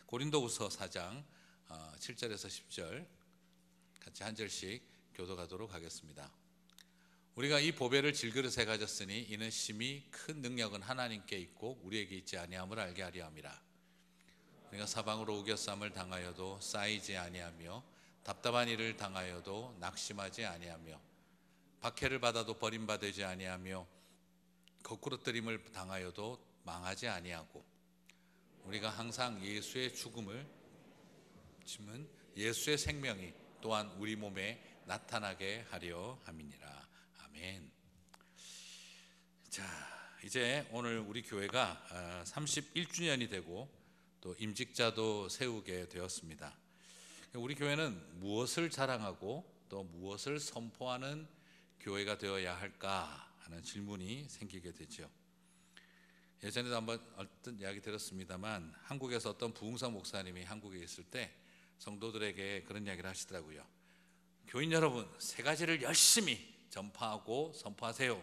고린도후서 4장 7절에서 10절 같이 한 절씩 교독하도록 하겠습니다. 우리가 이 보배를 질그릇에 가졌으니 이는 심히 큰 능력은 하나님께 있고 우리에게 있지 아니함을 알게 하려 함이라. 우리가 사방으로 우겨쌈을 당하여도 쌓이지 아니하며 답답한 일을 당하여도 낙심하지 아니하며 박해를 받아도 버림받지 아니하며 거꾸러뜨림을 당하여도 망하지 아니하고 우리가 항상 예수의 죽음을 짐은 예수의 생명이 또한 우리 몸에 나타나게 하려 함이니라. 아멘. 자, 이제 오늘 우리 교회가 31주년이 되고 또 임직자도 세우게 되었습니다. 우리 교회는 무엇을 자랑하고 또 무엇을 선포하는 교회가 되어야 할까 하는 질문이 생기게 되죠. 예전에도 한번 어떤 이야기 들었습니다만 한국에서 어떤 부흥사 목사님이 한국에 있을 때 성도들에게 그런 이야기를 하시더라고요. 교인 여러분, 세 가지를 열심히 전파하고 선포하세요.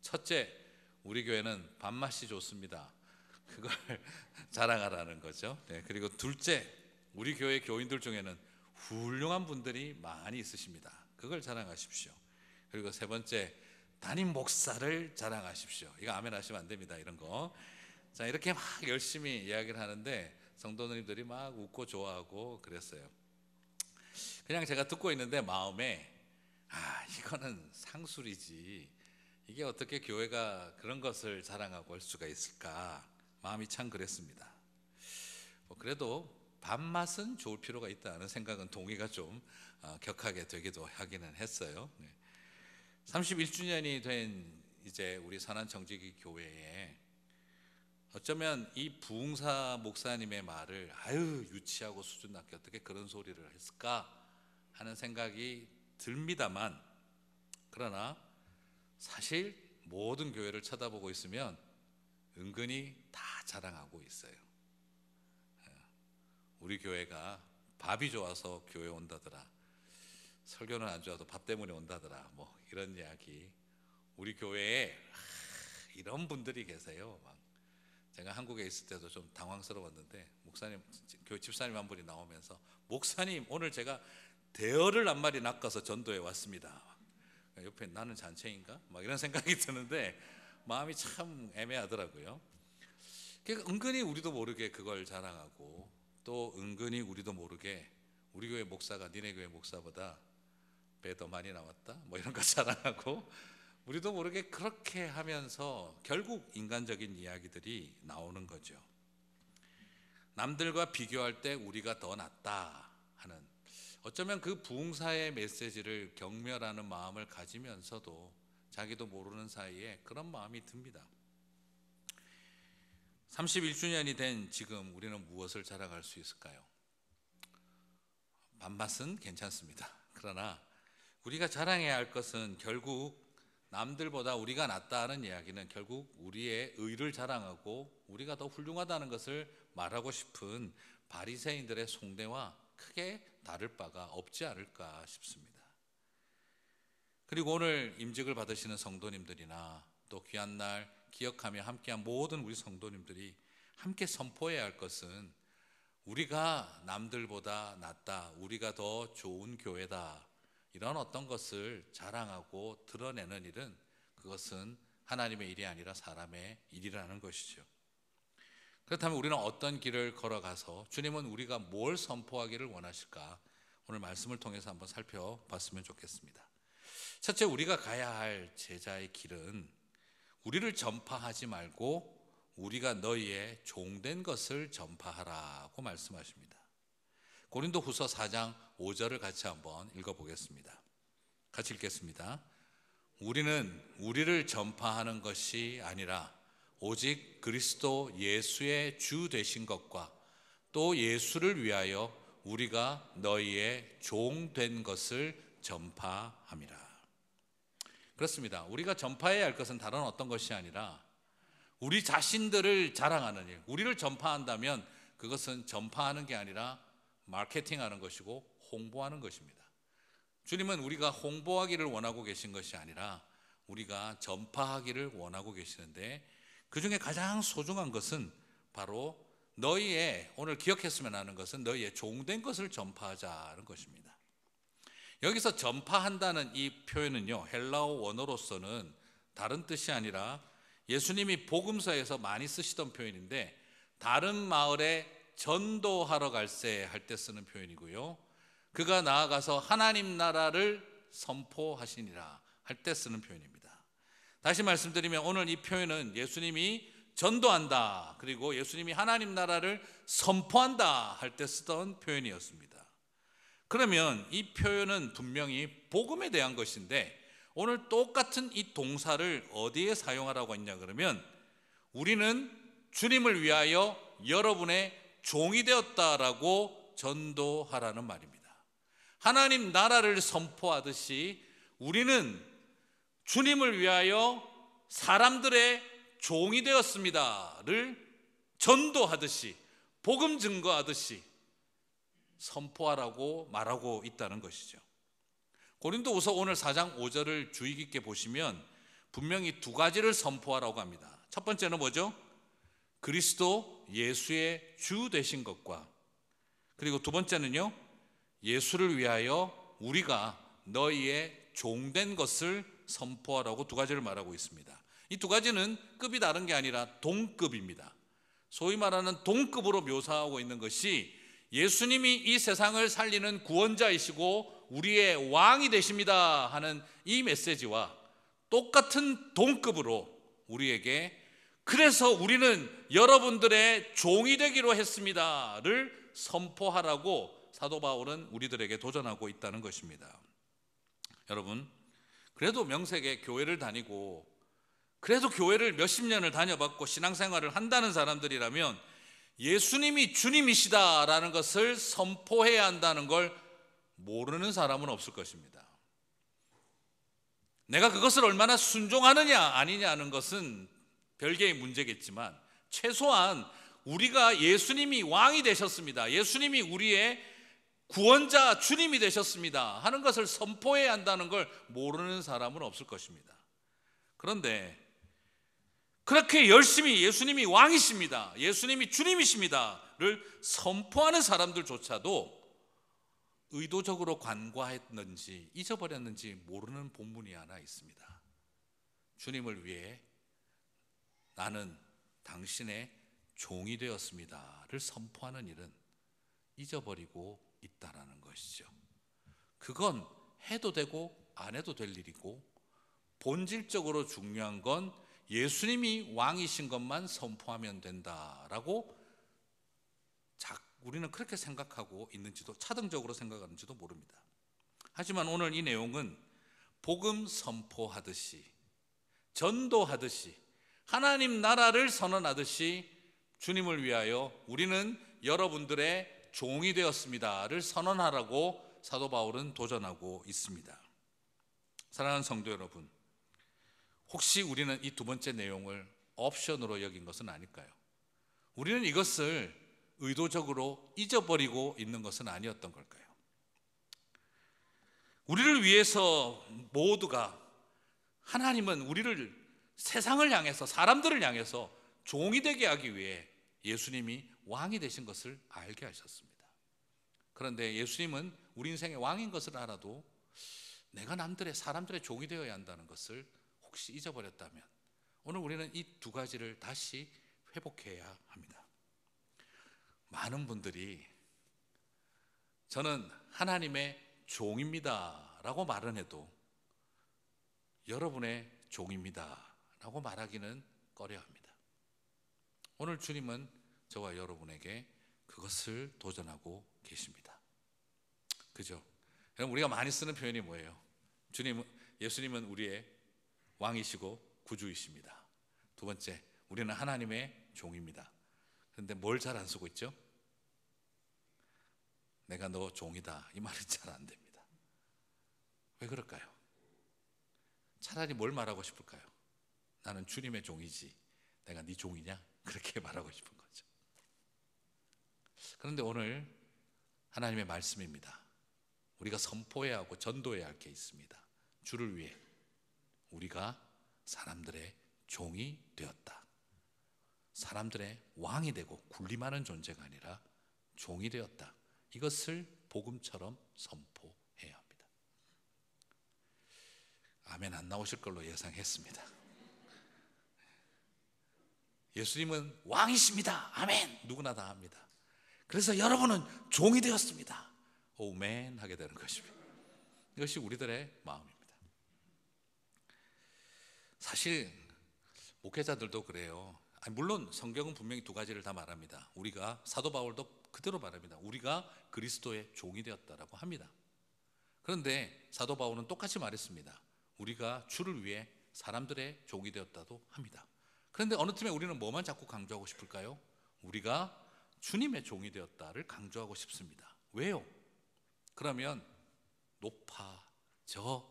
첫째, 우리 교회는 밥맛이 좋습니다. 그걸 자랑하라는 거죠. 그리고 둘째, 우리 교회 교인들 중에는 훌륭한 분들이 많이 있으십니다. 그걸 자랑하십시오. 그리고 세 번째, 담임 목사를 자랑하십시오. 이거 아멘 하시면 안 됩니다. 이런 거. 자, 이렇게 막 열심히 이야기를 하는데 성도님들이 막 웃고 좋아하고 그랬어요. 그냥 제가 듣고 있는데 마음에 이거는 상술이지. 이게 어떻게 교회가 그런 것을 자랑하고 할 수가 있을까? 마음이 참 그랬습니다. 그래도 밥맛은 좋을 필요가 있다는 생각은 동의가 좀 격하게 되기도 하기는 했어요. 31주년이 된 이제 우리 산안정직이 교회에 어쩌면 이 부흥사 목사님의 말을 유치하고 수준 낮게 어떻게 그런 소리를 했을까 하는 생각이 듭니다만, 그러나 사실 모든 교회를 쳐다보고 있으면 은근히 다 자랑하고 있어요. 우리 교회가 밥이 좋아서 교회 온다더라, 설교는 안 좋아도 밥 때문에 온다더라, 뭐 이런 이야기. 우리 교회에 이런 분들이 계세요. 제가 한국에 있을 때도 좀 당황스러웠는데 목사님, 교회 집사님 한 분이 나오면서 목사님, 오늘 제가 대어를 한 마리 낚아서 전도에 왔습니다. 옆에 나는 잔챙인가? 막 이런 생각이 드는데 마음이 참 애매하더라고요. 그러니까 은근히 우리도 모르게 그걸 자랑하고, 또 은근히 우리도 모르게 우리 교회 목사가 니네 교회 목사보다 배 더 많이 나왔다, 뭐 이런 거 자랑하고, 우리도 모르게 그렇게 하면서 결국 인간적인 이야기들이 나오는 거죠. 남들과 비교할 때 우리가 더 낫다 하는, 어쩌면 그 부흥사의 메시지를 경멸하는 마음을 가지면서도 자기도 모르는 사이에 그런 마음이 듭니다. 31주년이 된 지금 우리는 무엇을 자랑할 수 있을까요? 밥맛은 괜찮습니다. 그러나 우리가 자랑해야 할 것은 결국 남들보다 우리가 낫다는 이야기는 결국 우리의 의를 자랑하고 우리가 더 훌륭하다는 것을 말하고 싶은 바리새인들의 속내와 크게 다를 바가 없지 않을까 싶습니다. 그리고 오늘 임직을 받으시는 성도님들이나 또 귀한 날 기억하며 함께한 모든 우리 성도님들이 함께 선포해야 할 것은 우리가 남들보다 낫다, 우리가 더 좋은 교회다, 이런 어떤 것을 자랑하고 드러내는 일은, 그것은 하나님의 일이 아니라 사람의 일이라는 것이죠. 그렇다면 우리는 어떤 길을 걸어가서 주님은 우리가 뭘 선포하기를 원하실까? 오늘 말씀을 통해서 한번 살펴봤으면 좋겠습니다. 첫째, 우리가 가야 할 제자의 길은 우리를 전파하지 말고 우리가 너희의 종된 것을 전파하라고 말씀하십니다. 고린도후서 4장 5절을 같이 한번 읽어보겠습니다. 같이 읽겠습니다. 우리는 우리를 전파하는 것이 아니라 오직 그리스도 예수의 주 되신 것과 또 예수를 위하여 우리가 너희의 종 된 것을 전파함이라. 그렇습니다. 우리가 전파해야 할 것은 다른 어떤 것이 아니라 우리 자신들을 자랑하는 일, 우리를 전파한다면 그것은 전파하는 게 아니라 마케팅하는 것이고 홍보하는 것입니다. 주님은 우리가 홍보하기를 원하고 계신 것이 아니라 우리가 전파하기를 원하고 계시는데, 그 중에 가장 소중한 것은 바로 너희의, 오늘 기억했으면 하는 것은 너희의 종된 것을 전파하자는 것입니다. 여기서 전파한다는 이 표현은요, 헬라어 원어로서는 다른 뜻이 아니라 예수님이 복음서에서 많이 쓰시던 표현인데, 다른 마을에 전도하러 갈세 할 때 쓰는 표현이고요, 그가 나아가서 하나님 나라를 선포하시니라 할 때 쓰는 표현입니다. 다시 말씀드리면 오늘 이 표현은 예수님이 전도한다, 그리고 예수님이 하나님 나라를 선포한다 할 때 쓰던 표현이었습니다. 그러면 이 표현은 분명히 복음에 대한 것인데, 오늘 똑같은 이 동사를 어디에 사용하라고 했냐 그러면, 우리는 주님을 위하여 여러분의 종이 되었다라고 전도하라는 말입니다. 하나님 나라를 선포하듯이 우리는 주님을 위하여 사람들의 종이 되었습니다를 전도하듯이, 복음 증거하듯이 선포하라고 말하고 있다는 것이죠. 고린도후서 오늘 4장 5절을 주의 깊게 보시면 분명히 두 가지를 선포하라고 합니다. 첫 번째는 뭐죠? 그리스도 예수의 주 되신 것과, 그리고 두 번째는요, 예수를 위하여 우리가 너희의 종된 것을 선포하라고 두 가지를 말하고 있습니다. 이 두 가지는 급이 다른 게 아니라 동급입니다. 소위 말하는 동급으로 묘사하고 있는 것이, 예수님이 이 세상을 살리는 구원자이시고 우리의 왕이 되십니다 하는 이 메시지와 똑같은 동급으로 우리에게, 그래서 우리는 여러분들의 종이 되기로 했습니다를 선포하라고 사도 바울은 우리들에게 도전하고 있다는 것입니다. 여러분, 그래도 명색에 교회를 다니고, 그래도 교회를 몇십 년을 다녀봤고 신앙생활을 한다는 사람들이라면 예수님이 주님이시다라는 것을 선포해야 한다는 걸 모르는 사람은 없을 것입니다. 내가 그것을 얼마나 순종하느냐 아니냐는 것은 별개의 문제겠지만, 최소한 우리가 예수님이 왕이 되셨습니다, 예수님이 우리의 구원자 주님이 되셨습니다 하는 것을 선포해야 한다는 걸 모르는 사람은 없을 것입니다. 그런데 그렇게 열심히 예수님이 왕이십니다, 예수님이 주님이십니다를 선포하는 사람들조차도 의도적으로 간과했는지 잊어버렸는지 모르는 본문이 하나 있습니다. 주님을 위해 나는 당신의 종이 되었습니다를 선포하는 일은 잊어버리고 있다라는 것이죠. 그건 해도 되고 안 해도 될 일이고, 본질적으로 중요한 건 예수님이 왕이신 것만 선포하면 된다라고 우리는 그렇게 생각하고 있는지도, 차등적으로 생각하는지도 모릅니다. 하지만 오늘 이 내용은 복음 선포하듯이, 전도하듯이, 하나님 나라를 선언하듯이 주님을 위하여 우리는 여러분들의 종이 되었습니다를 선언하라고 사도 바울은 도전하고 있습니다. 사랑하는 성도 여러분, 혹시 우리는 이 두 번째 내용을 옵션으로 여긴 것은 아닐까요? 우리는 이것을 의도적으로 잊어버리고 있는 것은 아니었던 걸까요? 우리를 위해서 모두가, 하나님은 우리를, 세상을 향해서, 사람들을 향해서 종이 되게 하기 위해 예수님이 왕이 되신 것을 알게 하셨습니다. 그런데 예수님은 우리 인생의 왕인 것을 알아도 내가 사람들의 종이 되어야 한다는 것을 혹시 잊어버렸다면, 오늘 우리는 이 두 가지를 다시 회복해야 합니다. 많은 분들이 저는 하나님의 종입니다 라고 말은 해도 여러분의 종입니다 라고 말하기는 꺼려합니다. 오늘 주님은 저와 여러분에게 그것을 도전하고 계십니다. 그죠? 여러분, 우리가 많이 쓰는 표현이 뭐예요? 예수님은 우리의 왕이시고 구주이십니다. 두 번째, 우리는 하나님의 종입니다. 그런데 뭘 잘 안 쓰고 있죠? 내가 너 종이다, 이 말은 잘 안 됩니다. 왜 그럴까요? 차라리 뭘 말하고 싶을까요? 나는 주님의 종이지 내가 네 종이냐? 그렇게 말하고 싶은 거죠. 그런데 오늘 하나님의 말씀입니다. 우리가 선포해야 하고 전도해야 할 게 있습니다. 주를 위해 우리가 사람들의 종이 되었다. 사람들의 왕이 되고 군림하는 존재가 아니라 종이 되었다. 이것을 복음처럼 선포해야 합니다. 아멘 안 나오실 걸로 예상했습니다. 예수님은 왕이십니다. 아멘. 누구나 다 합니다. 그래서 여러분은 종이 되었습니다. 오멘 하게 되는 것입니다. 이것이 우리들의 마음입니다. 사실 목회자들도 그래요. 물론 성경은 분명히 두 가지를 다 말합니다. 우리가 사도 바울도 그대로 말합니다. 우리가 그리스도의 종이 되었다라고 합니다. 그런데 사도 바울은 똑같이 말했습니다. 우리가 주를 위해 사람들의 종이 되었다도 합니다. 그런데 어느 틈에 우리는 뭐만 자꾸 강조하고 싶을까요? 우리가 주님의 종이 되었다를 강조하고 싶습니다. 왜요? 그러면 높아져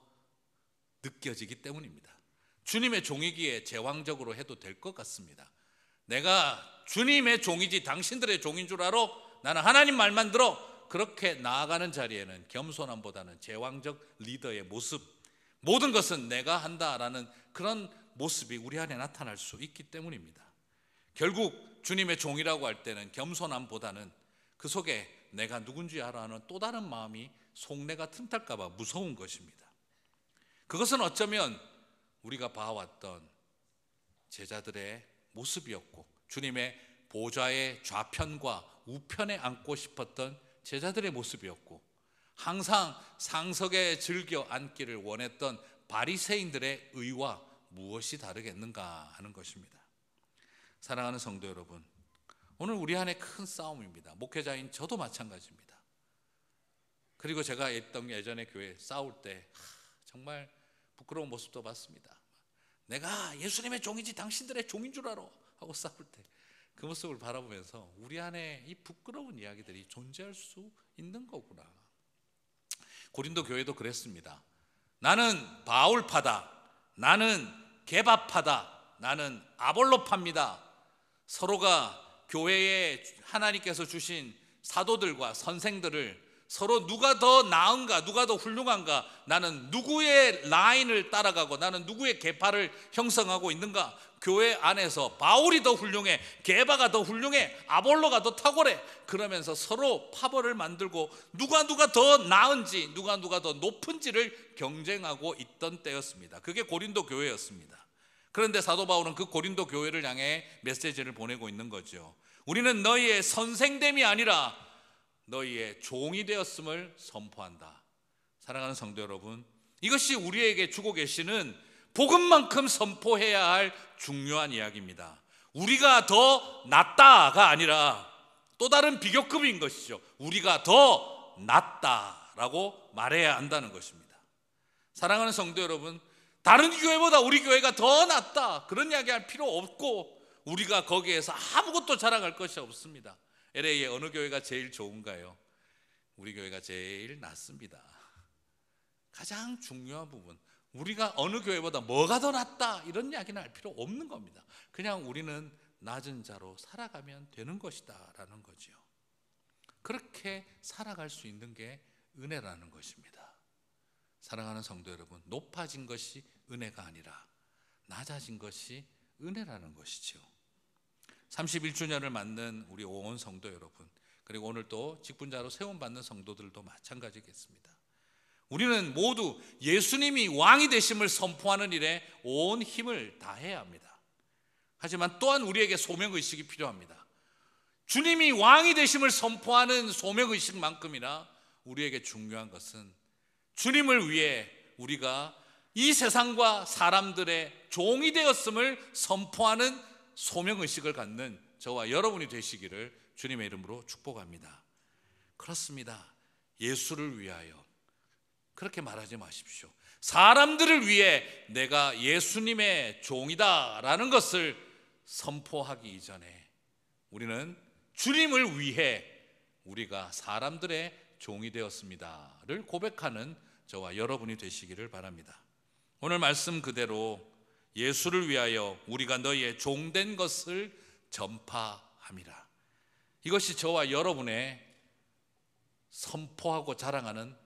느껴지기 때문입니다. 주님의 종이기에 제왕적으로 해도 될 것 같습니다. 내가 주님의 종이지 당신들의 종인 줄 알아? 나는 하나님 말만 들어. 그렇게 나아가는 자리에는 겸손함보다는 제왕적 리더의 모습, 모든 것은 내가 한다라는 그런 모습이 우리 안에 나타날 수 있기 때문입니다. 결국 주님의 종이라고 할 때는 겸손함보다는 그 속에 내가 누군지 알아 하는 또 다른 마음이 속내가 틈탈까 봐 무서운 것입니다. 그것은 어쩌면 우리가 봐왔던 제자들의 모습이었고 주님의 보좌의 좌편과 우편에 앉고 싶었던 제자들의 모습이었고 항상 상석에 즐겨 앉기를 원했던 바리새인들의 의와 무엇이 다르겠는가 하는 것입니다. 사랑하는 성도 여러분, 오늘 우리 안에 큰 싸움입니다. 목회자인 저도 마찬가지입니다. 그리고 제가 있던 예전에 교회 싸울 때 정말 부끄러운 모습도 봤습니다. 내가 예수님의 종이지 당신들의 종인 줄 알아 하고 싸울 때 그 모습을 바라보면서 우리 안에 이 부끄러운 이야기들이 존재할 수 있는 거구나. 고린도 교회도 그랬습니다. 나는 바울파다, 나는 게바파다, 나는 아볼로파입니다. 서로가 교회에 하나님께서 주신 사도들과 선생들을 서로 누가 더 나은가, 누가 더 훌륭한가, 나는 누구의 라인을 따라가고 나는 누구의 계파를 형성하고 있는가. 교회 안에서 바울이 더 훌륭해, 게바가 더 훌륭해, 아볼로가 더 탁월해. 그러면서 서로 파벌을 만들고 누가 더 나은지, 누가 더 높은지를 경쟁하고 있던 때였습니다. 그게 고린도 교회였습니다. 그런데 사도 바울은 그 고린도 교회를 향해 메시지를 보내고 있는 거죠. 우리는 너희의 선생됨이 아니라 너희의 종이 되었음을 선포한다. 사랑하는 성도 여러분, 이것이 우리에게 주고 계시는 복음만큼 선포해야 할 중요한 이야기입니다. 우리가 더 낫다가 아니라 또 다른 비교급인 것이죠. 우리가 더 낫다라고 말해야 한다는 것입니다. 사랑하는 성도 여러분, 다른 교회보다 우리 교회가 더 낫다 그런 이야기할 필요 없고 우리가 거기에서 아무것도 자랑할 것이 없습니다. LA의 어느 교회가 제일 좋은가요? 우리 교회가 제일 낫습니다. 가장 중요한 부분, 우리가 어느 교회보다 뭐가 더 낫다 이런 이야기는 할 필요 없는 겁니다. 그냥 우리는 낮은 자로 살아가면 되는 것이다 라는 거죠. 그렇게 살아갈 수 있는 게 은혜라는 것입니다. 사랑하는 성도 여러분, 높아진 것이 은혜가 아니라 낮아진 것이 은혜라는 것이죠. 31주년을 맞는 우리 온 성도 여러분, 그리고 오늘 또 직분자로 세움받는 성도들도 마찬가지겠습니다. 우리는 모두 예수님이 왕이 되심을 선포하는 일에 온 힘을 다해야 합니다. 하지만 또한 우리에게 소명의식이 필요합니다. 주님이 왕이 되심을 선포하는 소명의식만큼이나 우리에게 중요한 것은 주님을 위해 우리가 이 세상과 사람들의 종이 되었음을 선포하는 소명의식을 갖는 저와 여러분이 되시기를 주님의 이름으로 축복합니다. 그렇습니다. 예수를 위하여 그렇게 말하지 마십시오. 사람들을 위해 내가 예수님의 종이다라는 것을 선포하기 이전에 우리는 주님을 위해 우리가 사람들의 종이 되었습니다를 고백하는 저와 여러분이 되시기를 바랍니다. 오늘 말씀 그대로 예수를 위하여 우리가 너희의 종된 것을 전파함이라. 이것이 저와 여러분의 선포하고 자랑하는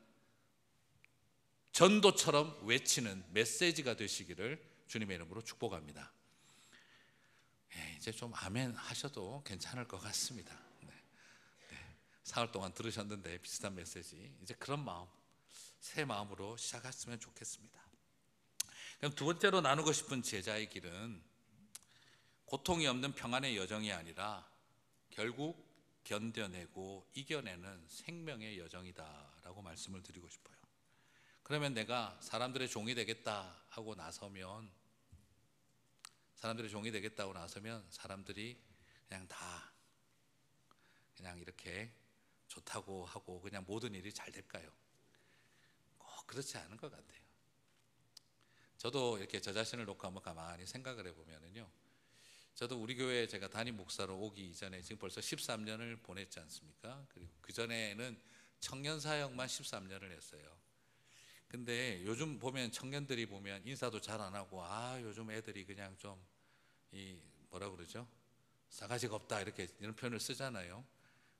전도처럼 외치는 메시지가 되시기를 주님의 이름으로 축복합니다. 이제 좀 아멘 하셔도 괜찮을 것 같습니다. 네. 사흘 동안 들으셨는데 비슷한 메시지, 이제 그런 마음, 새 마음으로 시작했으면 좋겠습니다. 그럼 두 번째로 나누고 싶은 제자의 길은 고통이 없는 평안의 여정이 아니라 결국 견뎌내고 이겨내는 생명의 여정이다라고 말씀을 드리고 싶어요. 그러면 내가 사람들의 종이 되겠다 하고 나서면, 사람들이 그냥 다 그냥 이렇게 좋다고 하고 그냥 모든 일이 잘 될까요? 꼭 그렇지 않은 것 같아요. 저도 이렇게 저 자신을 놓고 한번 가만히 생각을 해보면요, 저도 우리 교회에 제가 담임 목사로 오기 이전에 지금 벌써 13년을 보냈지 않습니까? 그리고 그 전에는 청년 사역만 13년을 했어요. 근데 요즘 보면 청년들이 보면 인사도 잘 안 하고, 요즘 애들이 그냥 좀 뭐라 그러죠? 싸가지가 없다, 이렇게 이런 표현을 쓰잖아요.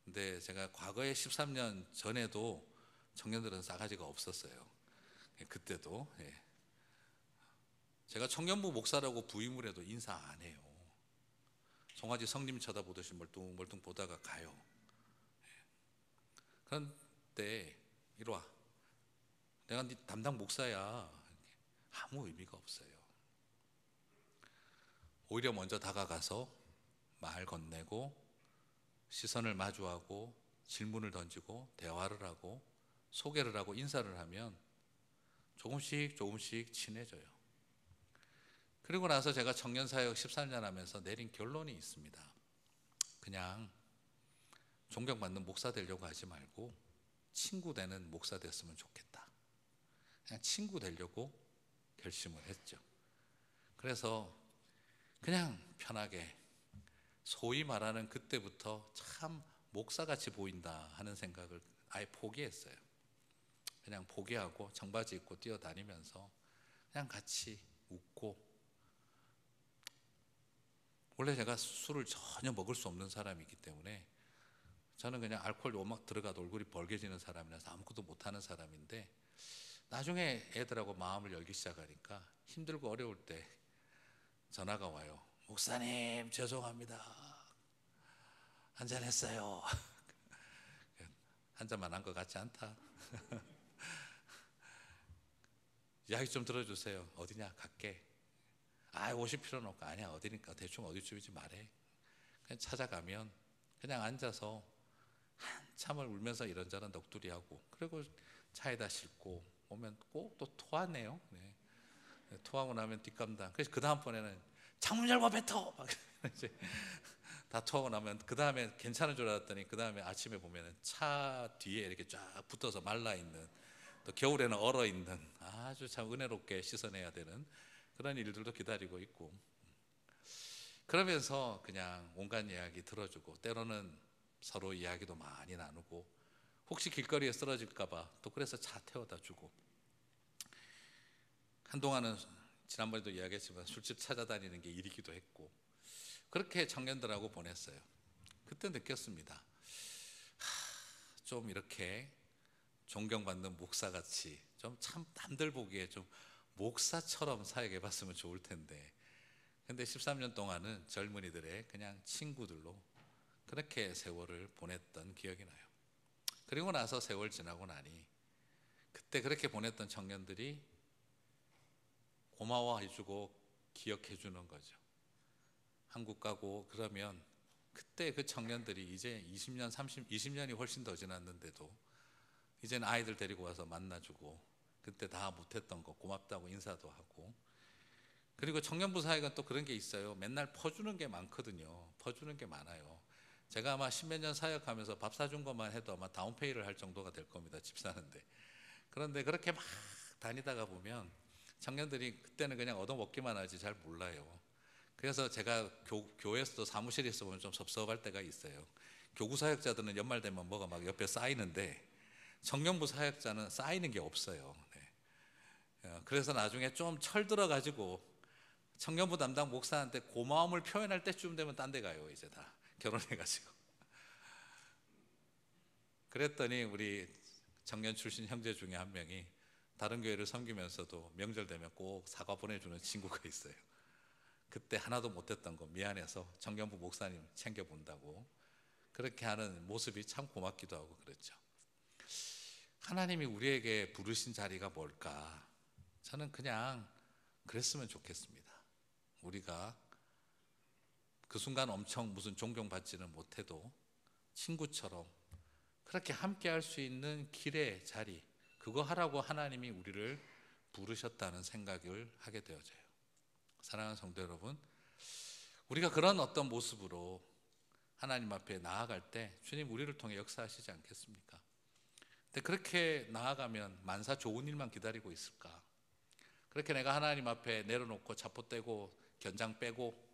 근데 제가 과거에 13년 전에도 청년들은 싸가지가 없었어요. 그때도. 제가 청년부 목사라고 부임을 해도 인사 안 해요. 송아지 성님 쳐다보듯이 멀뚱멀뚱 보다가 가요. 그런데 이리 와, 내가 네 담당 목사야, 아무 의미가 없어요. 오히려 먼저 다가가서 말 건네고 시선을 마주하고 질문을 던지고 대화를 하고 소개를 하고 인사를 하면 조금씩 친해져요. 그리고 나서 제가 청년사역 14년 하면서 내린 결론이 있습니다. 그냥 존경받는 목사 되려고 하지 말고 친구 되는 목사 됐으면 좋겠다. 그냥 친구 되려고 결심을 했죠. 그래서 그냥 편하게, 소위 말하는 그때부터 참 목사같이 보인다 하는 생각을 아예 포기했어요. 그냥 포기하고 청바지 입고 뛰어다니면서 그냥 같이 웃고, 원래 제가 술을 전혀 먹을 수 없는 사람이기 때문에 저는 그냥 알코올 요막 들어가도 얼굴이 벌개지는 사람이라서 아무것도 못하는 사람인데, 나중에 애들하고 마음을 열기 시작하니까 힘들고 어려울 때 전화가 와요. 목사님 죄송합니다, 한잔했어요. 한잔만 한 것 같지 않다. 이야기 좀 들어주세요. 어디냐? 갈게. 오실 필요는 없고, 아니야 어디니까 대충 어디쯤인지 말해. 그냥 찾아가면 그냥 앉아서 한참을 울면서 이런저런 넋두리하고, 그리고 차에다 싣고 오면 꼭 또 토하네요. 토하고 나면 뒷감당. 그래서 그 다음번에는 창문 열고 뱉어 막 이제 다 토하고 나면 그 다음에 괜찮은 줄 알았더니 그 다음에 아침에 보면은 차 뒤에 이렇게 쫙 붙어서 말라 있는, 또 겨울에는 얼어 있는, 아주 참 은혜롭게 씻어내야 되는 그런 일들도 기다리고 있고, 그러면서 그냥 온갖 이야기 들어주고, 때로는 서로 이야기도 많이 나누고, 혹시 길거리에 쓰러질까봐 또 그래서 차 태워다 주고, 한동안은 지난번에도 이야기했지만 술집 찾아다니는 게 일이기도 했고, 그렇게 청년들하고 보냈어요. 그때 느꼈습니다. 좀 이렇게 존경받는 목사같이 좀 참 남들 보기에 좀 목사처럼 사역해 봤으면 좋을 텐데, 근데 13년 동안은 젊은이들의 그냥 친구들로 그렇게 세월을 보냈던 기억이 나요. 그리고 나서 세월 지나고 나니 그때 그렇게 보냈던 청년들이 고마워해주고 기억해주는 거죠. 한국 가고 그러면 그때 그 청년들이 이제 20년, 20년이 훨씬 더 지났는데도 이제는 아이들 데리고 와서 만나주고, 그때 다 못했던 거 고맙다고 인사도 하고. 그리고 청년부 사역은 또 그런 게 있어요. 맨날 퍼주는 게 많거든요. 퍼주는 게 많아요. 제가 아마 10몇 년 사역하면서 밥 사준 것만 해도 아마 다운페이를 할 정도가 될 겁니다, 집 사는데. 그런데 그렇게 막 다니다가 보면 청년들이 그때는 그냥 얻어먹기만 하지 잘 몰라요. 그래서 제가 교회에서도 사무실에 있어 보면 좀 섭섭할 때가 있어요. 교구 사역자들은 연말 되면 뭐가 막 옆에 쌓이는데 청년부 사역자는 쌓이는 게 없어요. 그래서 나중에 좀 철들어 가지고 청년부 담당 목사한테 고마움을 표현할 때쯤 되면 딴 데 가요. 이제 다 결혼해 가지고. 그랬더니 우리 청년 출신 형제 중에 한 명이 다른 교회를 섬기면서도 명절 되면 꼭 사과 보내주는 친구가 있어요. 그때 하나도 못했던 거 미안해서 청년부 목사님 챙겨본다고 그렇게 하는 모습이 참 고맙기도 하고 그렇죠. 하나님이 우리에게 부르신 자리가 뭘까? 저는 그냥 그랬으면 좋겠습니다. 우리가 그 순간 엄청 무슨 존경받지는 못해도 친구처럼 그렇게 함께 할 수 있는 길의 자리, 그거 하라고 하나님이 우리를 부르셨다는 생각을 하게 되어져요. 사랑하는 성도 여러분, 우리가 그런 어떤 모습으로 하나님 앞에 나아갈 때 주님 우리를 통해 역사하시지 않겠습니까? 근데 그렇게 나아가면 만사 좋은 일만 기다리고 있을까? 그렇게 내가 하나님 앞에 내려놓고 자포 떼고 견장 빼고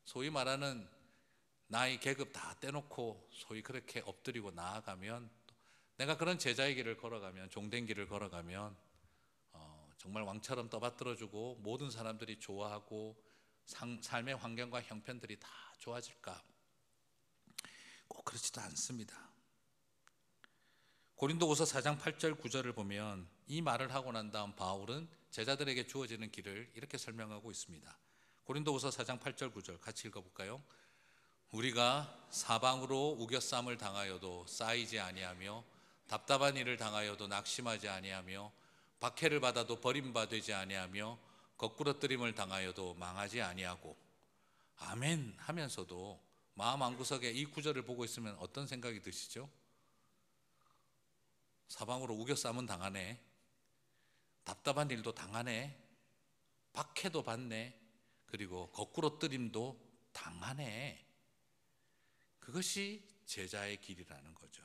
소위 말하는 나이 계급 다 떼놓고 소위 그렇게 엎드리고 나아가면, 내가 그런 제자의 길을 걸어가면, 종된 길을 걸어가면 정말 왕처럼 떠받들어주고 모든 사람들이 좋아하고 삶의 환경과 형편들이 다 좋아질까? 꼭 그렇지도 않습니다. 고린도후서 4장 8절 9절을 보면 이 말을 하고 난 다음 바울은 제자들에게 주어지는 길을 이렇게 설명하고 있습니다. 고린도후서 4장 8절 9절 같이 읽어볼까요? 우리가 사방으로 우겨쌈을 당하여도 쌓이지 아니하며 답답한 일을 당하여도 낙심하지 아니하며 박해를 받아도 버림받지 아니하며 거꾸러뜨림을 당하여도 망하지 아니하고. 아멘 하면서도 마음 한구석에 이 구절을 보고 있으면 어떤 생각이 드시죠? 사방으로 우겨쌈은 당하네, 답답한 일도 당하네, 박해도 받네, 그리고 거꾸러뜨림도 당하네. 그것이 제자의 길이라는 거죠.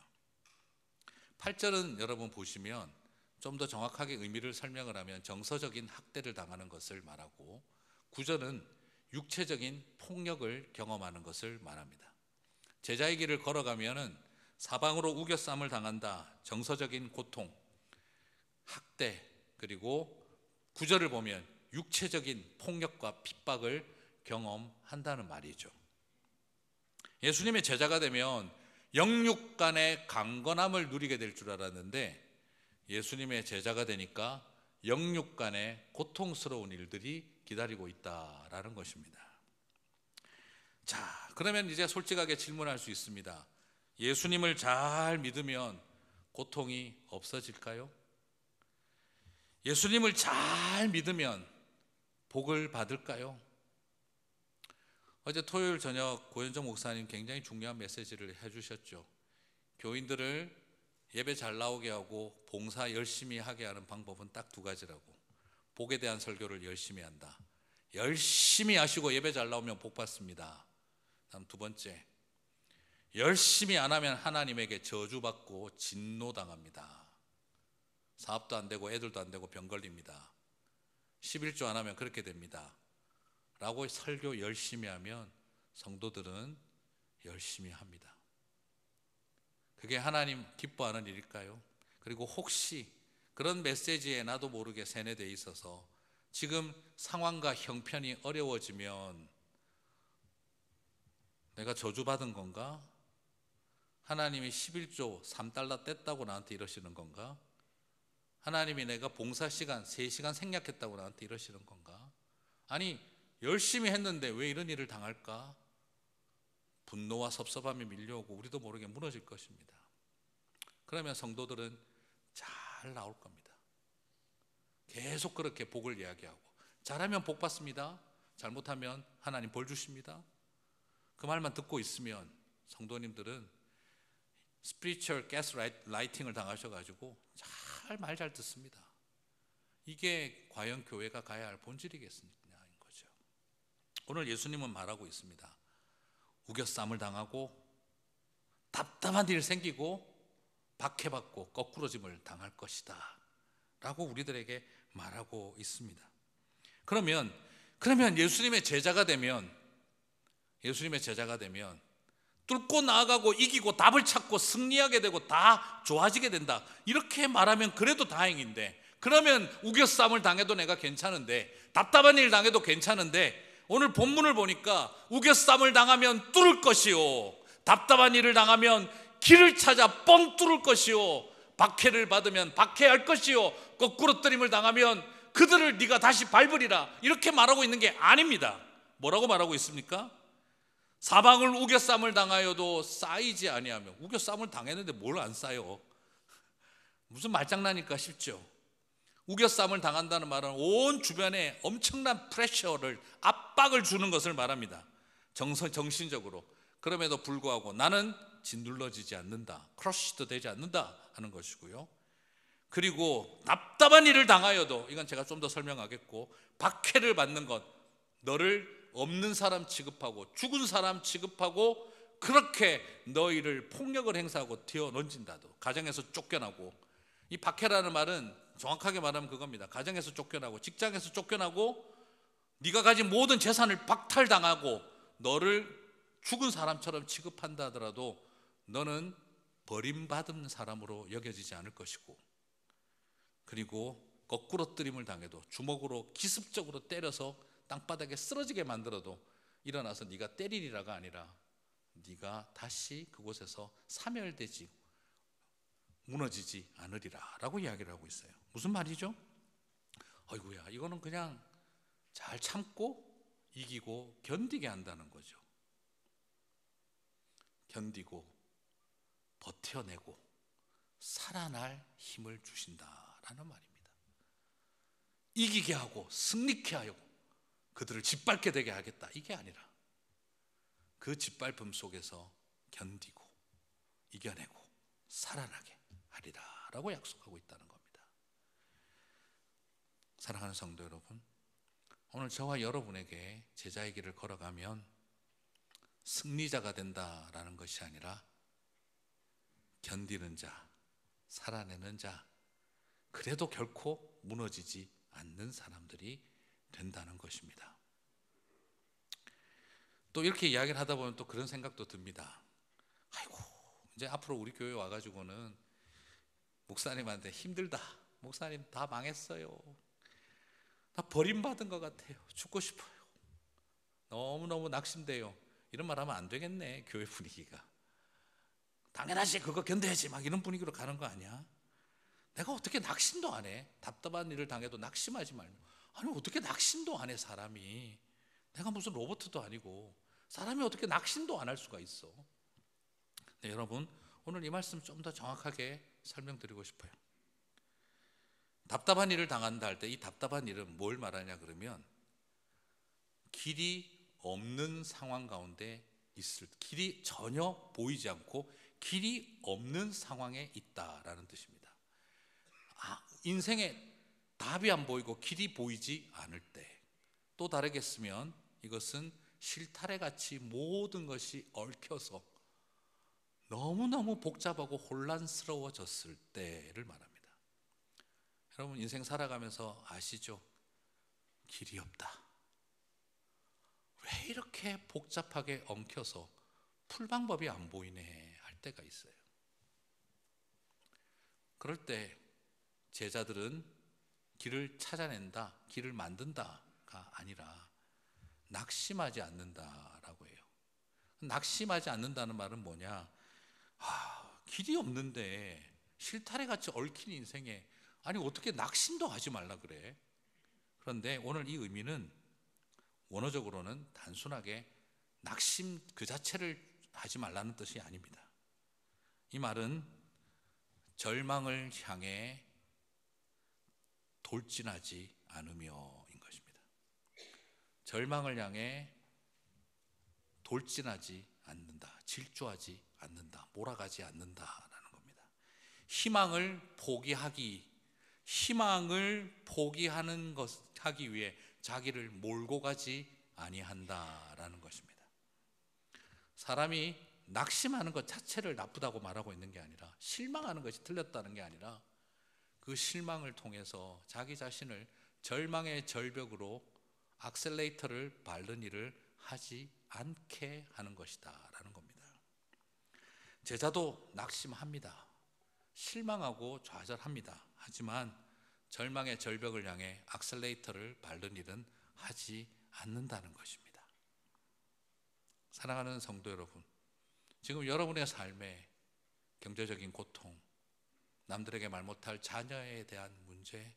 8절은 여러분 보시면 좀 더 정확하게 의미를 설명을 하면 정서적인 학대를 당하는 것을 말하고, 9절은 육체적인 폭력을 경험하는 것을 말합니다. 제자의 길을 걸어가면은 사방으로 우겨쌈을 당한다, 정서적인 고통, 학대, 그리고 9절을 보면 육체적인 폭력과 핍박을 경험한다는 말이죠. 예수님의 제자가 되면 영육 간의 강건함을 누리게 될 줄 알았는데 예수님의 제자가 되니까 영육 간의 고통스러운 일들이 기다리고 있다라는 것입니다. 자, 그러면 이제 솔직하게 질문할 수 있습니다. 예수님을 잘 믿으면 고통이 없어질까요? 예수님을 잘 믿으면 복을 받을까요? 어제 토요일 저녁 고현정 목사님 굉장히 중요한 메시지를 해주셨죠. 교인들을 예배 잘 나오게 하고 봉사 열심히 하게 하는 방법은 딱 두 가지라고. 복에 대한 설교를 열심히 한다. 열심히 하시고 예배 잘 나오면 복 받습니다. 다음 두 번째, 열심히 안 하면 하나님에게 저주받고 진노당합니다. 사업도 안 되고 애들도 안 되고 병 걸립니다. 11조 안 하면 그렇게 됩니다 라고 설교 열심히 하면 성도들은 열심히 합니다. 그게 하나님 기뻐하는 일일까요? 그리고 혹시 그런 메시지에 나도 모르게 세뇌되어 있어서 지금 상황과 형편이 어려워지면 내가 저주받은 건가? 하나님이 11조 3달러 뗐다고 나한테 이러시는 건가? 하나님이 내가 봉사시간 3시간 생략했다고 나한테 이러시는 건가? 아니 열심히 했는데 왜 이런 일을 당할까? 분노와 섭섭함이 밀려오고 우리도 모르게 무너질 것입니다. 그러면 성도들은 잘 나올 겁니다. 계속 그렇게 복을 이야기하고, 잘하면 복 받습니다. 잘못하면 하나님 벌 주십니다. 그 말만 듣고 있으면 성도님들은 스피리추얼 가스라이팅을 당하셔가지고 말 잘 듣습니다. 이게 과연 교회가 가야 할 본질이겠느냐인 거죠. 오늘 예수님은 말하고 있습니다. 우겨쌈을 당하고 답답한 일 생기고 박해받고 거꾸러짐을 당할 것이다 라고 우리들에게 말하고 있습니다. 그러면 예수님의 제자가 되면 뚫고 나아가고 이기고 답을 찾고 승리하게 되고 다 좋아지게 된다, 이렇게 말하면 그래도 다행인데, 그러면 우겨쌈을 당해도 내가 괜찮은데, 답답한 일 당해도 괜찮은데, 오늘 본문을 보니까 우겨쌈을 당하면 뚫을 것이요, 답답한 일을 당하면 길을 찾아 뻥 뚫을 것이요, 박해를 받으면 박해할 것이요, 거꾸러뜨림을 당하면 그들을 네가 다시 밟으리라, 이렇게 말하고 있는 게 아닙니다. 뭐라고 말하고 있습니까? 사방을 우겨쌈을 당하여도 쌓이지 아니하며. 우겨쌈을 당했는데 뭘 안 쌓여? 무슨 말장난일까 싶죠. 우겨쌈을 당한다는 말은 온 주변에 엄청난 프레셔를, 압박을 주는 것을 말합니다. 정신적으로. 그럼에도 불구하고 나는 짓눌러지지 않는다, 크러쉬도 되지 않는다 하는 것이고요. 그리고 답답한 일을 당하여도, 이건 제가 좀 더 설명하겠고, 박해를 받는 것, 너를 없는 사람 취급하고 죽은 사람 취급하고 그렇게 너희를 폭력을 행사하고 튀어 던진다도, 가정에서 쫓겨나고, 이 박해라는 말은 정확하게 말하면 그겁니다. 가정에서 쫓겨나고 직장에서 쫓겨나고 네가 가진 모든 재산을 박탈당하고 너를 죽은 사람처럼 취급한다 하더라도 너는 버림받은 사람으로 여겨지지 않을 것이고, 그리고 거꾸로 뜨림을 당해도 주먹으로 기습적으로 때려서 땅바닥에 쓰러지게 만들어도 일어나서 네가 때리리라가 아니라 네가 다시 그곳에서 사멸되지, 무너지지 않으리라 라고 이야기를 하고 있어요. 무슨 말이죠? 아이고야, 이거는 그냥 잘 참고 이기고 견디게 한다는 거죠. 견디고 버텨내고 살아날 힘을 주신다라는 말입니다. 이기게 하고 승리케 하고 그들을 짓밟게 되게 하겠다, 이게 아니라 그 짓밟음 속에서 견디고 이겨내고 살아나게 하리라 라고 약속하고 있다는 겁니다. 사랑하는 성도 여러분, 오늘 저와 여러분에게 제자의 길을 걸어가면 승리자가 된다라는 것이 아니라 견디는 자, 살아내는 자, 그래도 결코 무너지지 않는 사람들이 된다는 것입니다. 또 이렇게 이야기를 하다 보면 또 그런 생각도 듭니다. 아이고, 이제 앞으로 우리 교회 와가지고는 목사님한테 힘들다, 목사님 다 망했어요, 다 버림받은 것 같아요, 죽고 싶어요, 너무너무 낙심돼요, 이런 말 하면 안 되겠네. 교회 분위기가 당연하지, 그거 견뎌야지, 막 이런 분위기로 가는 거 아니야? 내가 어떻게 낙심도 안 해? 답답한 일을 당해도 낙심하지 말고. 아니, 어떻게 낙심도 안 해? 사람이, 내가 무슨 로봇도 아니고 사람이 어떻게 낙심도 안 할 수가 있어? 네, 여러분, 오늘 이 말씀 좀 더 정확하게 설명드리고 싶어요. 답답한 일을 당한다 할 때 이 답답한 일은 뭘 말하냐 그러면 길이 없는 상황 가운데 있을, 길이 전혀 보이지 않고 길이 없는 상황에 있다라는 뜻입니다. 인생에 답이 안 보이고 길이 보이지 않을 때, 또 다르게 쓰면 이것은 실타래같이 모든 것이 얽혀서 너무너무 복잡하고 혼란스러워졌을 때를 말합니다. 여러분, 인생 살아가면서 아시죠? 길이 없다, 왜 이렇게 복잡하게 엉켜서 풀 방법이 안 보이네 할 때가 있어요. 그럴 때 제자들은 길을 찾아낸다, 길을 만든다가 아니라 낙심하지 않는다라고 해요. 낙심하지 않는다는 말은 뭐냐? 길이 없는데 실타래같이 얽힌 인생에 아니 어떻게 낙심도 하지 말라 그래? 그런데 오늘 이 의미는 원어적으로는 단순하게 낙심 그 자체를 하지 말라는 뜻이 아닙니다. 이 말은 절망을 향해 돌진하지 않으며인 것입니다. 절망을 향해 돌진하지 않는다, 질주하지 않는다, 몰아가지 않는다라는 겁니다. 희망을 포기하는 것 하기 위해 자기를 몰고 가지 아니한다라는 것입니다. 사람이 낙심하는 것 자체를 나쁘다고 말하고 있는 게 아니라, 실망하는 것이 틀렸다는 게 아니라 그 실망을 통해서 자기 자신을 절망의 절벽으로 악셀레이터를 밟는 일을 하지 않게 하는 것이다 라는 겁니다. 제자도 낙심합니다. 실망하고 좌절합니다. 하지만 절망의 절벽을 향해 악셀레이터를 밟는 일은 하지 않는다는 것입니다. 사랑하는 성도 여러분, 지금 여러분의 삶에 경제적인 고통, 남들에게 말 못할 자녀에 대한 문제,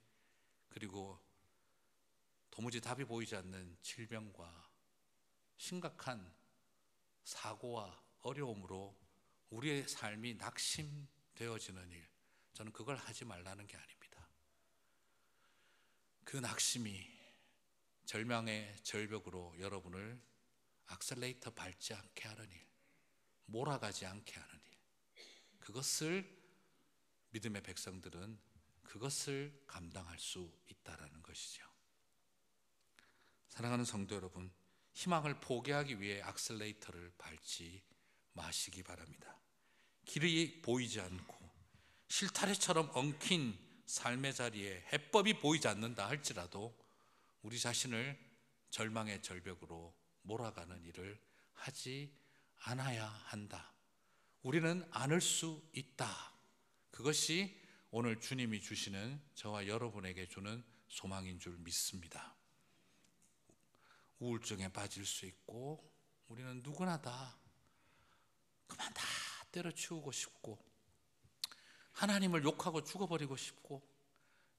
그리고 도무지 답이 보이지 않는 질병과 심각한 사고와 어려움으로 우리의 삶이 낙심되어지는 일, 저는 그걸 하지 말라는 게 아닙니다. 그 낙심이 절망의 절벽으로 여러분을 악셀레이터 밟지 않게 하는 일, 몰아가지 않게 하는 일, 그것을 믿음의 백성들은 그것을 감당할 수 있다라는 것이죠. 사랑하는 성도 여러분, 희망을 포기하기 위해 악셀레이터를 밟지 마시기 바랍니다. 길이 보이지 않고 실타래처럼 엉킨 삶의 자리에 해법이 보이지 않는다 할지라도 우리 자신을 절망의 절벽으로 몰아가는 일을 하지 않아야 한다. 우리는 않을 수 있다. 그것이 오늘 주님이 주시는 저와 여러분에게 주는 소망인 줄 믿습니다. 우울증에 빠질 수 있고 우리는 누구나 다 그만 다 때려치우고 싶고 하나님을 욕하고 죽어버리고 싶고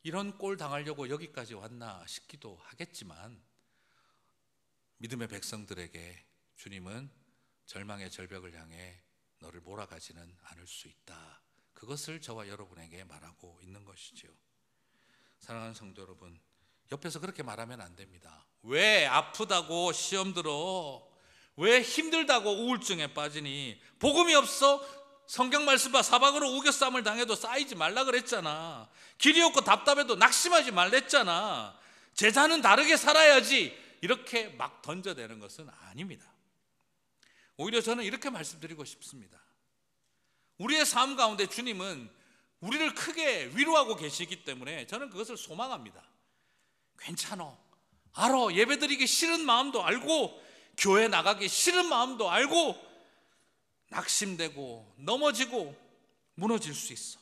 이런 꼴 당하려고 여기까지 왔나 싶기도 하겠지만 믿음의 백성들에게 주님은 절망의 절벽을 향해 너를 몰아가지는 않을 수 있다. 그것을 저와 여러분에게 말하고 있는 것이지요. 사랑하는 성도 여러분, 옆에서 그렇게 말하면 안 됩니다. 왜 아프다고 시험 들어? 왜 힘들다고 우울증에 빠지니? 복음이 없어? 성경 말씀 봐. 사박으로 우겨쌈을 당해도 쌓이지 말라 그랬잖아. 길이 없고 답답해도 낙심하지 말랬잖아. 제자는 다르게 살아야지. 이렇게 막 던져대는 것은 아닙니다. 오히려 저는 이렇게 말씀드리고 싶습니다. 우리의 삶 가운데 주님은 우리를 크게 위로하고 계시기 때문에 저는 그것을 소망합니다. 괜찮아, 알아. 예배드리기 싫은 마음도 알고 교회 나가기 싫은 마음도 알고 낙심되고 넘어지고 무너질 수 있어.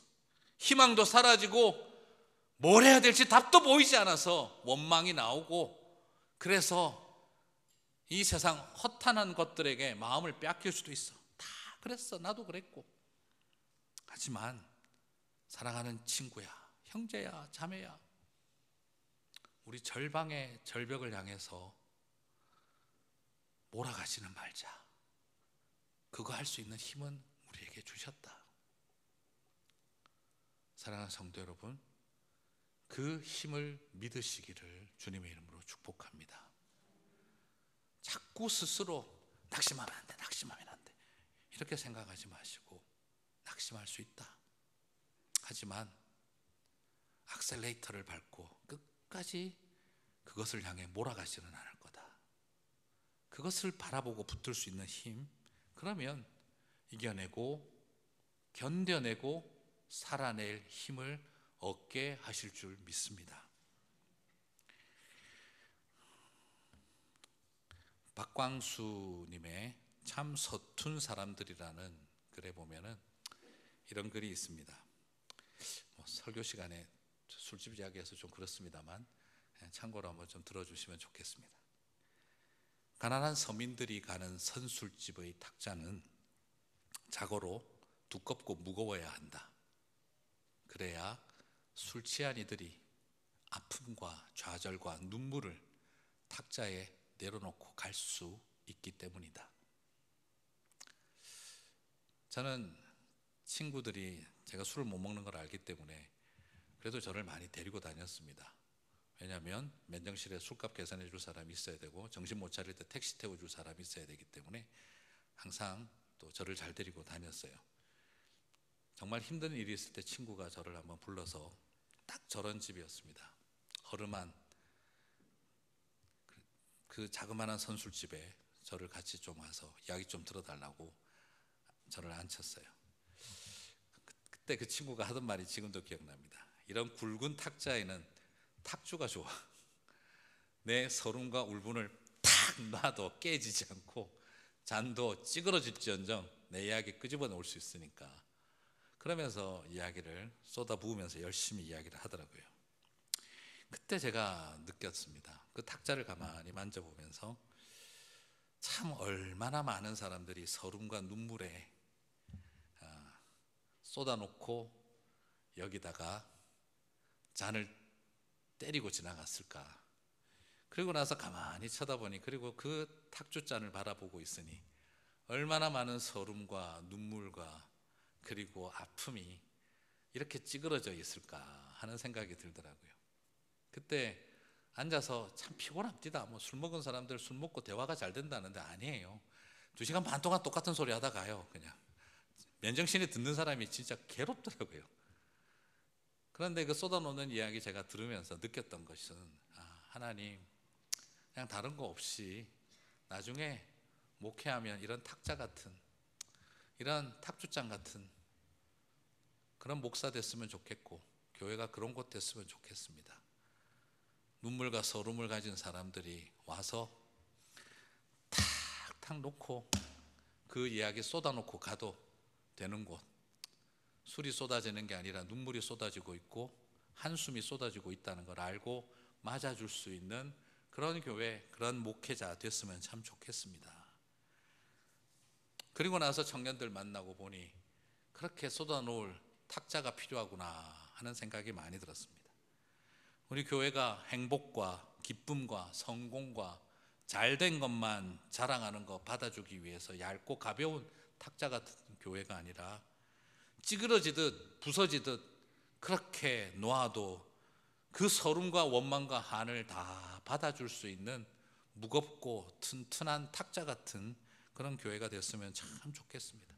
희망도 사라지고 뭘 해야 될지 답도 보이지 않아서 원망이 나오고, 그래서 이 세상 허탄한 것들에게 마음을 빼앗길 수도 있어. 다 그랬어, 나도 그랬고. 하지만 사랑하는 친구야, 형제야, 자매야, 우리 절방의 절벽을 향해서 몰아가지는 말자. 그거 할 수 있는 힘은 우리에게 주셨다. 사랑하는 성도 여러분, 그 힘을 믿으시기를 주님의 이름으로 축복합니다. 자꾸 스스로 낙심하면 안 돼, 낙심하면 안 돼, 이렇게 생각하지 마시고 낙심할 수 있다. 하지만 악셀레이터를 밟고 끝까지 그것을 향해 몰아가지는 않을 거다. 그것을 바라보고 붙들 수 있는 힘, 그러면 이겨내고 견뎌내고 살아낼 힘을 얻게 하실 줄 믿습니다. 박광수님의 참 서툰 사람들이라는 글에 보면은 이런 글이 있습니다. 설교 시간에 술집 이야기해서 좀 그렇습니다만 참고로 한번 좀 들어주시면 좋겠습니다. 가난한 서민들이 가는 선술집의 탁자는 자고로 두껍고 무거워야 한다. 그래야 술 취한 이들이 아픔과 좌절과 눈물을 탁자에 내려놓고 갈 수 있기 때문이다. 저는 친구들이 제가 술을 못 먹는 걸 알기 때문에 그래도 저를 많이 데리고 다녔습니다. 왜냐하면 맨정실에 술값 계산해 줄 사람이 있어야 되고 정신 못 차릴 때 택시 태워줄 사람이 있어야 되기 때문에 항상 또 저를 잘 데리고 다녔어요. 정말 힘든 일이 있을 때 친구가 저를 한번 불러서, 딱 저런 집이었습니다. 허름한 그 자그마한 선술집에 저를 같이 좀 와서 이야기 좀 들어달라고 저를 앉혔어요. 그때 그 친구가 하던 말이 지금도 기억납니다. 이런 굵은 탁자에는 탁주가 좋아. 내 서름과 울분을 탁 놔도 깨지지 않고 잔도 찌그러질지언정 내 이야기 끄집어 놓을 수 있으니까. 그러면서 이야기를 쏟아부으면서 열심히 이야기를 하더라고요. 그때 제가 느꼈습니다. 그 탁자를 가만히 만져보면서 참 얼마나 많은 사람들이 서름과 눈물에 쏟아놓고 여기다가 잔을 때리고 지나갔을까. 그리고 나서 가만히 쳐다보니, 그리고 그 탁주잔을 바라보고 있으니 얼마나 많은 서름과 눈물과 그리고 아픔이 이렇게 찌그러져 있을까 하는 생각이 들더라고요. 그때 앉아서 참 피곤합니다. 뭐 술 먹은 사람들 술 먹고 대화가 잘 된다는데 아니에요. 2시간 반 동안 똑같은 소리 하다 가요. 그냥 맨정신에 듣는 사람이 진짜 괴롭더라고요. 그런데 그 쏟아놓는 이야기 제가 들으면서 느꼈던 것은, 하나님 그냥 다른 거 없이 나중에 목회하면 이런 탁자 같은, 이런 탁주장 같은 그런 목사 됐으면 좋겠고, 교회가 그런 곳 됐으면 좋겠습니다. 눈물과 서름을 가진 사람들이 와서 탁탁 놓고 그 이야기 쏟아놓고 가도 되는 곳, 술이 쏟아지는 게 아니라 눈물이 쏟아지고 있고 한숨이 쏟아지고 있다는 걸 알고 맞아줄 수 있는 그런 교회, 그런 목회자 됐으면 참 좋겠습니다. 그리고 나서 청년들 만나고 보니 그렇게 쏟아놓을 탁자가 필요하구나 하는 생각이 많이 들었습니다. 우리 교회가 행복과 기쁨과 성공과 잘된 것만 자랑하는 거 받아주기 위해서 얇고 가벼운 탁자 같은 교회가 아니라 찌그러지듯 부서지듯 그렇게 놓아도 그 서름과 원망과 한을 다 받아줄 수 있는 무겁고 튼튼한 탁자 같은 그런 교회가 됐으면 참 좋겠습니다.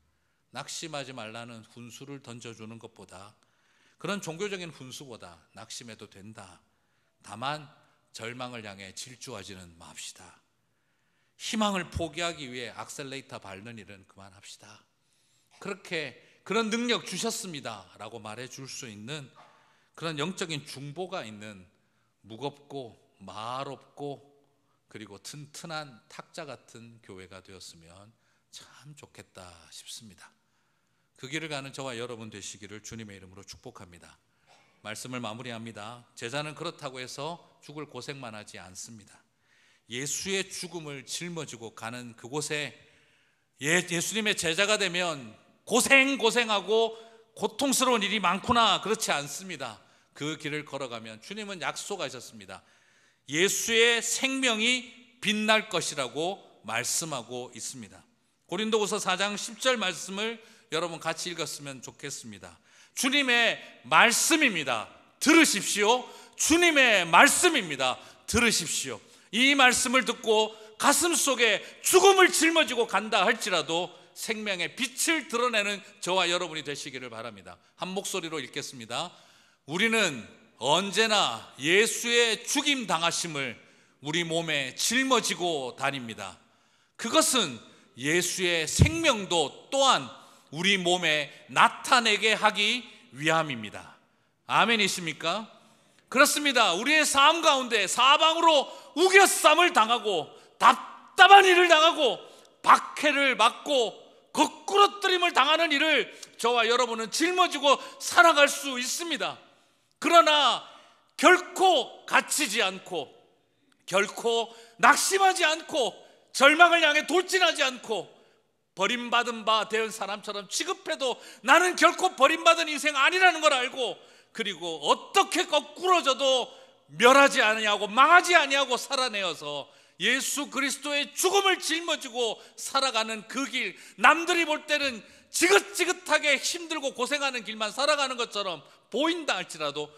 낙심하지 말라는 훈수를 던져주는 것보다, 그런 종교적인 훈수보다 낙심해도 된다, 다만 절망을 향해 질주하지는 맙시다, 희망을 포기하기 위해 악셀레이터 밟는 일은 그만합시다, 그렇게 그런 능력 주셨습니다 라고 말해줄 수 있는 그런 영적인 중보가 있는 무겁고 말없고 그리고 튼튼한 탁자 같은 교회가 되었으면 참 좋겠다 싶습니다. 그 길을 가는 저와 여러분 되시기를 주님의 이름으로 축복합니다. 말씀을 마무리합니다. 제자는 그렇다고 해서 죽을 고생만 하지 않습니다. 예수의 죽음을 짊어지고 가는 그곳에 예수님의 제자가 되면 고생하고 고통스러운 일이 많구나, 그렇지 않습니다. 그 길을 걸어가면 주님은 약속하셨습니다. 예수의 생명이 빛날 것이라고 말씀하고 있습니다. 고린도후서 4장 10절 말씀을 여러분 같이 읽었으면 좋겠습니다. 주님의 말씀입니다. 들으십시오. 주님의 말씀입니다. 들으십시오. 이 말씀을 듣고 가슴 속에 죽음을 짊어지고 간다 할지라도 생명의 빛을 드러내는 저와 여러분이 되시기를 바랍니다. 한 목소리로 읽겠습니다. 우리는 언제나 예수의 죽임 당하심을 우리 몸에 짊어지고 다닙니다. 그것은 예수의 생명도 또한 우리 몸에 나타내게 하기 위함입니다. 아멘이십니까? 그렇습니다. 우리의 삶 가운데 사방으로 우겨쌈을 당하고 답답한 일을 당하고 박해를 맞고 거꾸러뜨림을 당하는 일을 저와 여러분은 짊어지고 살아갈 수 있습니다. 그러나 결코 갇히지 않고 결코 낙심하지 않고 절망을 향해 돌진하지 않고 버림받은 바 된 사람처럼 취급해도 나는 결코 버림받은 인생 아니라는 걸 알고, 그리고 어떻게 거꾸러져도 멸하지 아니하고 망하지 아니하고 살아내어서 예수 그리스도의 죽음을 짊어지고 살아가는 그 길, 남들이 볼 때는 지긋지긋하게 힘들고 고생하는 길만 살아가는 것처럼 보인다 할지라도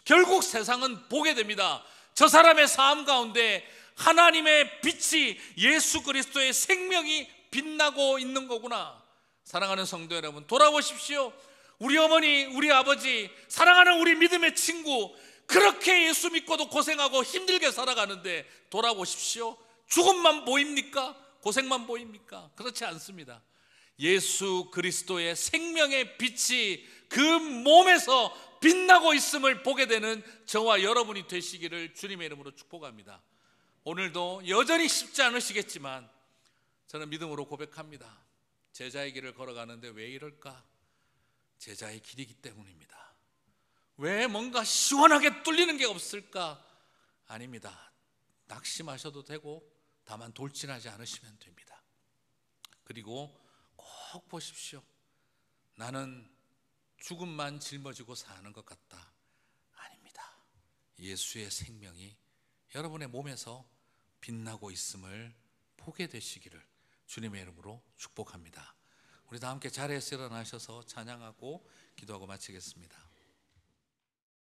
결국 세상은 보게 됩니다. 저 사람의 삶 가운데 하나님의 빛이, 예수 그리스도의 생명이 빛나고 있는 거구나. 사랑하는 성도 여러분, 돌아보십시오. 우리 어머니, 우리 아버지, 사랑하는 우리 믿음의 친구, 그렇게 예수 믿고도 고생하고 힘들게 살아가는데 돌아보십시오. 죽음만 보입니까? 고생만 보입니까? 그렇지 않습니다. 예수 그리스도의 생명의 빛이 그 몸에서 빛나고 있음을 보게 되는 저와 여러분이 되시기를 주님의 이름으로 축복합니다. 오늘도 여전히 쉽지 않으시겠지만 저는 믿음으로 고백합니다. 제자의 길을 걸어가는데 왜 이럴까? 제자의 길이기 때문입니다. 왜 뭔가 시원하게 뚫리는 게 없을까? 아닙니다. 낙심하셔도 되고 다만 돌진하지 않으시면 됩니다. 그리고 꼭 보십시오. 나는 죽음만 짊어지고 사는 것 같다. 아닙니다. 예수의 생명이 여러분의 몸에서 빛나고 있음을 보게 되시기를 주님의 이름으로 축복합니다. 우리 다 함께 자리에서 일어나셔서 찬양하고 기도하고 마치겠습니다.